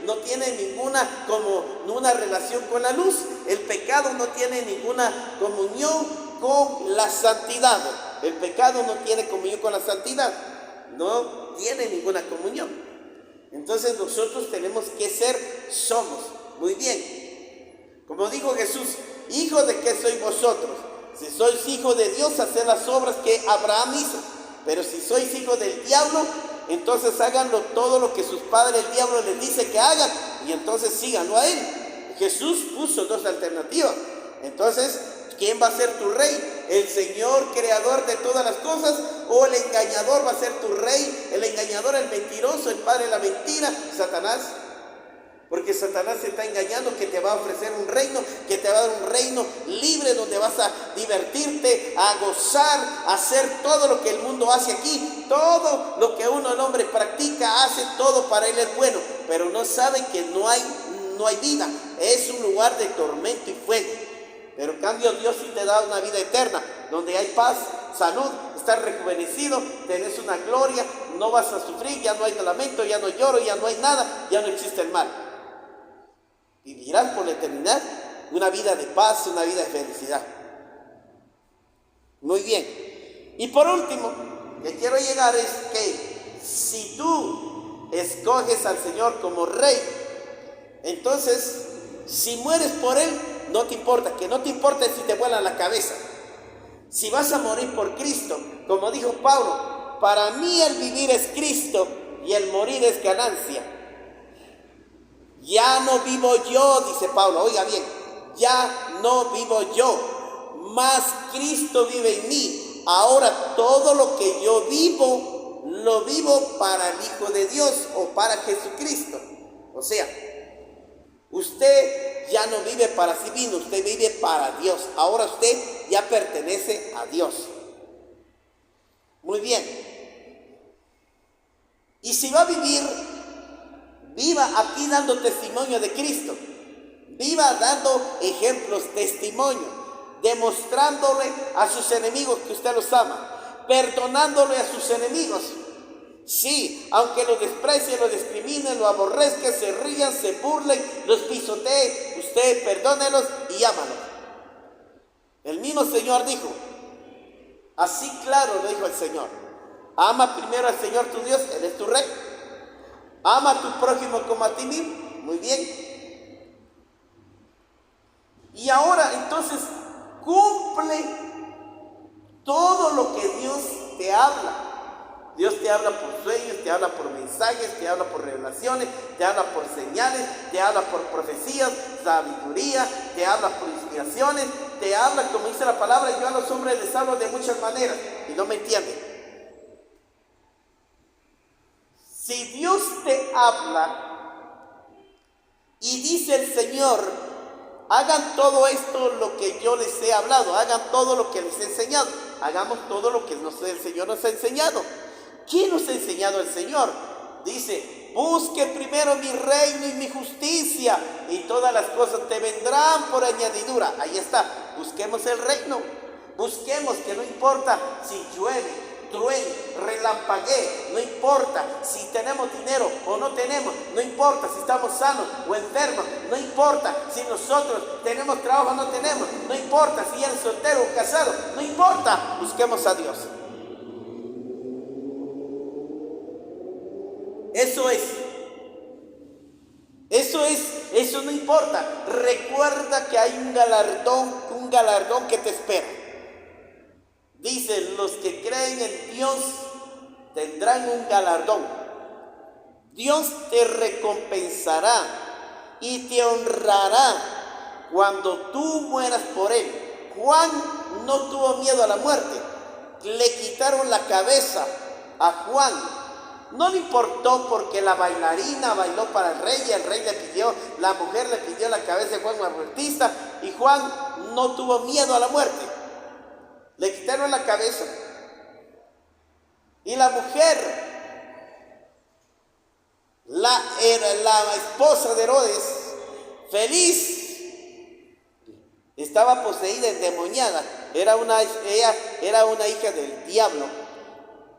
no tiene ninguna relación con la luz. El pecado no tiene ninguna comunión con la santidad. El pecado no tiene comunión con la santidad. No tiene ninguna comunión. Entonces nosotros tenemos que somos. Muy bien. Como dijo Jesús: ¿hijo de qué sois vosotros? Si sois hijo de Dios, haced las obras que Abraham hizo. Pero si sois hijos del diablo, entonces háganlo todo lo que sus padres, el diablo, les dice que hagan, y entonces síganlo a él. Jesús puso dos alternativas. Entonces, ¿quién va a ser tu rey? ¿El Señor creador de todas las cosas? ¿O el engañador va a ser tu rey? El engañador, el mentiroso, el padre de la mentira, Satanás. Porque Satanás se está engañando que te va a ofrecer un reino, que te va a dar un reino libre donde vas a divertirte, a gozar, a hacer todo lo que el mundo hace aquí. Todo lo que el hombre practica, hace todo para él es bueno. Pero no sabe que no hay vida. Es un lugar de tormento y fuego. Pero en cambio Dios sí te da una vida eterna, donde hay paz, salud, estás rejuvenecido, tenés una gloria, no vas a sufrir, ya no hay lamento, ya no lloro, ya no hay nada, ya no existe el mal. Vivirás por la eternidad una vida de paz, una vida de felicidad. Muy bien. Y por último, que quiero llegar es que si tú escoges al Señor como Rey, entonces si mueres por Él, no te importa. Que no te importa si te vuela la cabeza. Si vas a morir por Cristo, como dijo Pablo: para mí el vivir es Cristo y el morir es ganancia. Ya no vivo yo, dice Pablo, oiga bien, ya no vivo yo, mas Cristo vive en mí. Ahora todo lo que yo vivo, lo vivo para el Hijo de Dios o para Jesucristo. O sea, usted ya no vive para sí mismo, usted vive para Dios. Ahora usted ya pertenece a Dios. Muy bien. Y si va a vivir, viva aquí dando testimonio de Cristo. Viva dando ejemplos, testimonio, demostrándole a sus enemigos que usted los ama, perdonándole a sus enemigos. Sí, aunque lo desprecien, lo discriminen, lo aborrezcan, se rían, se burlen, los pisoteen, usted perdónelos y ámalos. El mismo Señor dijo, así claro lo dijo el Señor: ama primero al Señor tu Dios, Él es tu Rey. Ama a tu prójimo como a ti mismo. Muy bien. Y ahora entonces cumple todo lo que Dios te habla. Dios te habla por sueños, te habla por mensajes, te habla por revelaciones, te habla por señales, te habla por profecías, sabiduría, te habla por inspiraciones, te habla, como dice la palabra: yo a los hombres les hablo de muchas maneras y no me entienden. Si Dios te habla y dice el Señor: hagan todo esto lo que yo les he hablado, hagan todo lo que les he enseñado, hagamos todo lo que el Señor nos ha enseñado. ¿Qué nos ha enseñado el Señor? Dice, busque primero mi reino y mi justicia, y todas las cosas te vendrán por añadidura. Ahí está, busquemos el reino. Busquemos que no importa si llueve, truene, relampaguee, no importa si tenemos dinero o no tenemos, no importa si estamos sanos o enfermos, no importa si nosotros tenemos trabajo o no tenemos, no importa si eres soltero o casado, no importa, busquemos a Dios. Eso no importa. Recuerda que hay un galardón que te espera. Dicen, los que creen en Dios tendrán un galardón. Dios te recompensará y te honrará cuando tú mueras por Él. Juan no tuvo miedo a la muerte. Le quitaron la cabeza a Juan. No le importó porque la bailarina bailó para el rey y el rey le pidió, la mujer le pidió la cabeza de Juan Bautista, y Juan no tuvo miedo a la muerte. Le quitaron la cabeza. Y la mujer, la esposa de Herodes, feliz, estaba poseída, endemoniada. Ella era una hija del diablo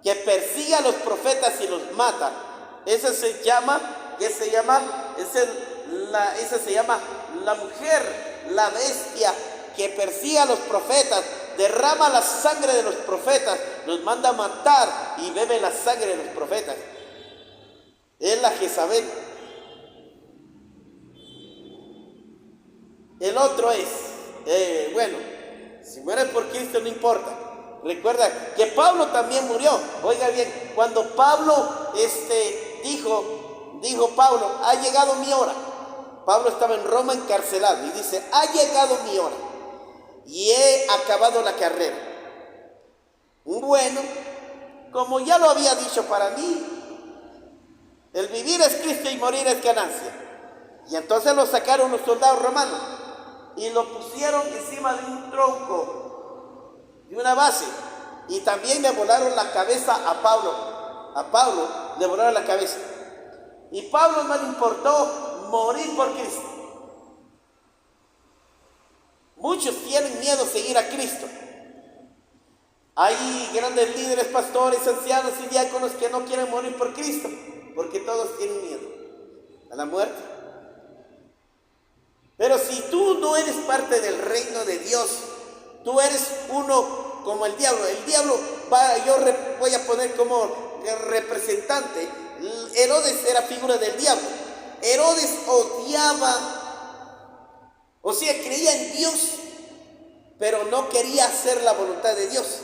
que persigue a los profetas y los mata. Esa se llama la mujer, la bestia que persigue a los profetas, derrama la sangre de los profetas, los manda a matar y bebe la sangre de los profetas. Es la Jezabel. El otro es, si mueres por Cristo no importa. Recuerda que Pablo también murió. Oiga bien, cuando Pablo dijo Pablo, ha llegado mi hora. Pablo estaba en Roma encarcelado y dice, ha llegado mi hora y he acabado la carrera. Bueno, como ya lo había dicho para mí, el vivir es Cristo y morir es ganancia. Y entonces lo sacaron los soldados romanos y lo pusieron encima de un tronco, de una base, y también le volaron la cabeza a Pablo. A Pablo le volaron la cabeza. Y Pablo no le importó morir por Cristo. Muchos tienen miedo a seguir a Cristo. Hay grandes líderes, pastores, ancianos y diáconos que no quieren morir por Cristo, porque todos tienen miedo a la muerte. Pero si tú no eres parte del reino de Dios, tú eres uno como el diablo. El diablo, yo voy a poner como representante. Herodes era figura del diablo. Herodes odiaba, o sea, creía en Dios, pero no quería hacer la voluntad de Dios.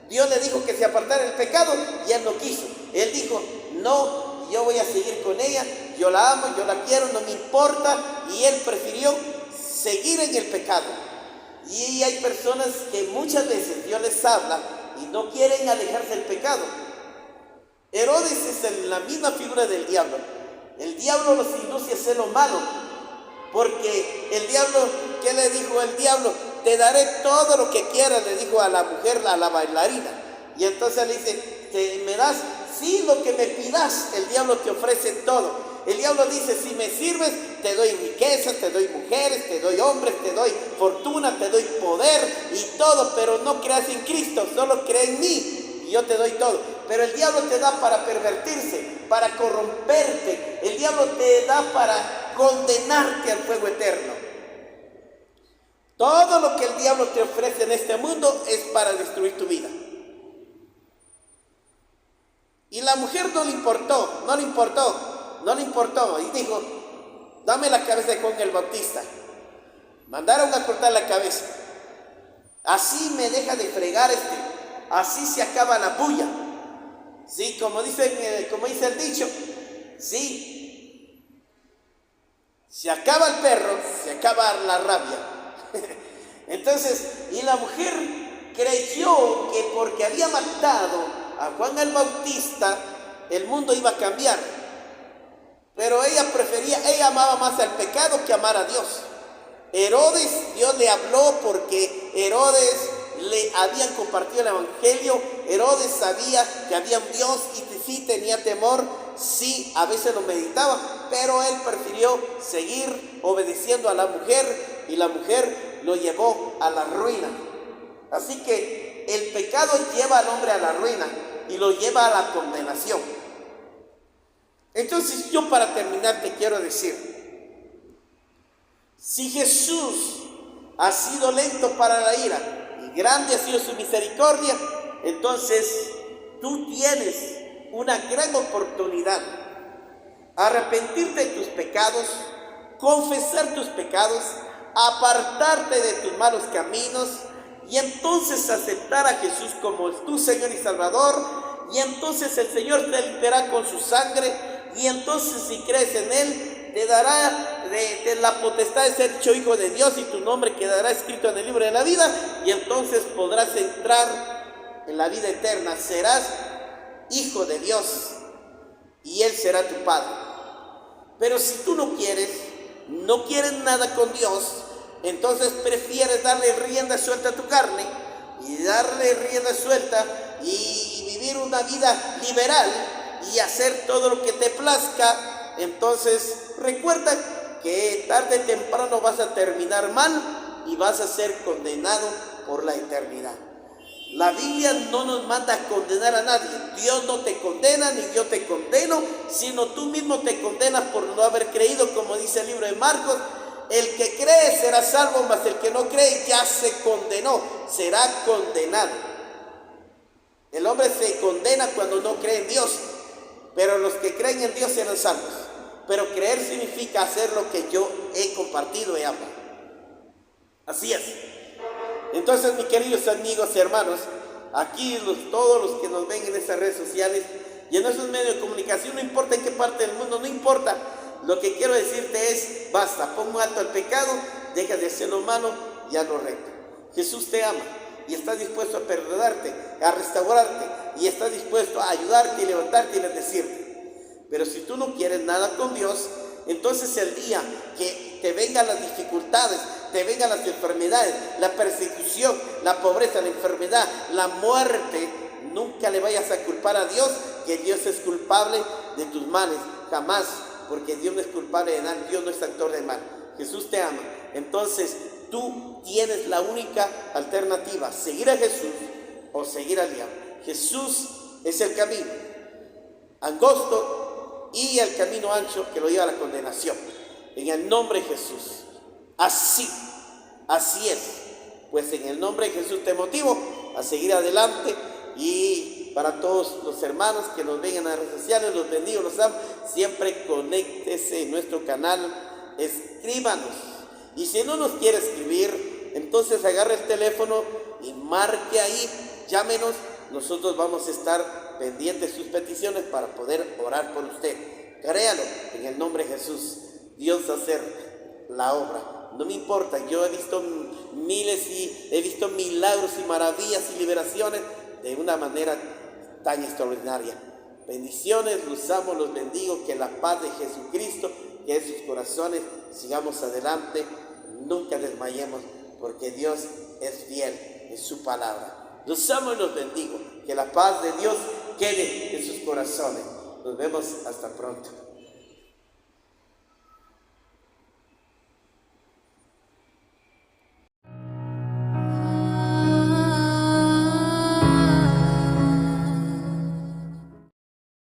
Dios le dijo que se apartara del pecado y él no quiso. Él dijo, no, yo voy a seguir con ella, yo la amo, yo la quiero, no me importa. Y él prefirió seguir en el pecado. Y hay personas que muchas veces Dios les habla y no quieren alejarse del pecado. Herodes es la misma figura del diablo. El diablo los induce a hacer lo malo, porque el diablo, ¿qué le dijo el diablo? Te daré todo lo que quieras, le dijo a la mujer, a la bailarina. Y entonces le dice, ¿me das? Sí, lo que me pidas. El diablo te ofrece todo. El diablo dice, si me sirves, te doy riquezas, te doy mujeres, te doy hombres, te doy fortuna, te doy poder y todo, pero no creas en Cristo, solo cree en mí y yo te doy todo. Pero el diablo te da para pervertirse, para corromperte. El diablo te da para condenarte al fuego eterno. Todo lo que el diablo te ofrece en este mundo es para destruir tu vida. Y la mujer no le importó, y dijo, dame la cabeza de Juan el Bautista. Mandaron a cortar la cabeza. Así me deja de fregar así se acaba la bulla. Sí, como dice el dicho, sí, se acaba el perro, se acaba la rabia. Entonces, y la mujer creyó que porque había matado a Juan el Bautista, el mundo iba a cambiar. Pero ella amaba más al pecado que amar a Dios. Herodes, Dios le habló porque Herodes le habían compartido el evangelio. Herodes sabía que había un Dios y sí tenía temor, sí, a veces lo meditaba, pero él prefirió seguir obedeciendo a la mujer y la mujer lo llevó a la ruina. Así que el pecado lleva al hombre a la ruina y lo lleva a la condenación. Entonces yo, para terminar, te quiero decir, si Jesús ha sido lento para la ira y grande ha sido su misericordia, entonces tú tienes una gran oportunidad: arrepentirte de tus pecados, confesar tus pecados, apartarte de tus malos caminos y entonces aceptar a Jesús como tu Señor y Salvador. Y entonces el Señor te limpiará con su sangre, y entonces, si crees en Él, te dará de la potestad de ser hecho hijo de Dios, y tu nombre quedará escrito en el libro de la vida, y entonces podrás entrar en la vida eterna. Serás hijo de Dios y Él será tu Padre. Pero si tú no quieres nada con Dios, entonces prefieres darle rienda suelta a tu carne y darle rienda suelta y vivir una vida liberal y hacer todo lo que te plazca, entonces recuerda que tarde o temprano vas a terminar mal y vas a ser condenado por la eternidad. La Biblia no nos manda a condenar a nadie. Dios no te condena ni yo te condeno, sino tú mismo te condenas por no haber creído, como dice el libro de Marcos. El que cree será salvo, mas el que no cree ya se condenó, será condenado. El hombre se condena cuando no cree en Dios, pero los que creen en Dios serán salvos. Pero creer significa hacer lo que yo he compartido y hablado. Así es. Entonces, mis queridos amigos y hermanos, aquí todos los que nos ven en estas redes sociales y en esos medios de comunicación, no importa en qué parte del mundo, no importa, lo que quiero decirte es: basta, pon un alto al pecado, deja de hacer lo malo y haz lo recto. Jesús te ama y está dispuesto a perdonarte, a restaurarte, y está dispuesto a ayudarte y levantarte y bendecirte. Pero si tú no quieres nada con Dios, entonces el día que te vengan las dificultades, te vengan las enfermedades, la persecución, la pobreza, la enfermedad, la muerte, nunca le vayas a culpar a Dios que Dios es culpable de tus males, jamás, porque Dios no es culpable de nada, Dios no es actor de mal. Jesús te ama. Entonces tú tienes la única alternativa: seguir a Jesús o seguir al diablo. Jesús es el camino angosto y el camino ancho que lo lleva a la condenación. En el nombre de Jesús. Así es. Pues en el nombre de Jesús te motivo a seguir adelante. Y para todos los hermanos que nos ven en las redes sociales, los bendigo, los amo. Siempre conéctese en nuestro canal, escríbanos. Y si no nos quiere escribir, entonces agarre el teléfono y marque ahí, llámenos. Nosotros vamos a estar pendientes de sus peticiones para poder orar por usted. Créalo, en el nombre de Jesús, Dios va a hacer la obra. No me importa, yo he visto miles y he visto milagros y maravillas y liberaciones de una manera tan extraordinaria. Bendiciones, los amo, los bendigo, que la paz de Jesucristo, que en sus corazones, sigamos adelante, nunca desmayemos, porque Dios es fiel en su palabra. Los amo y los bendigo, que la paz de Dios quede en sus corazones. Nos vemos hasta pronto.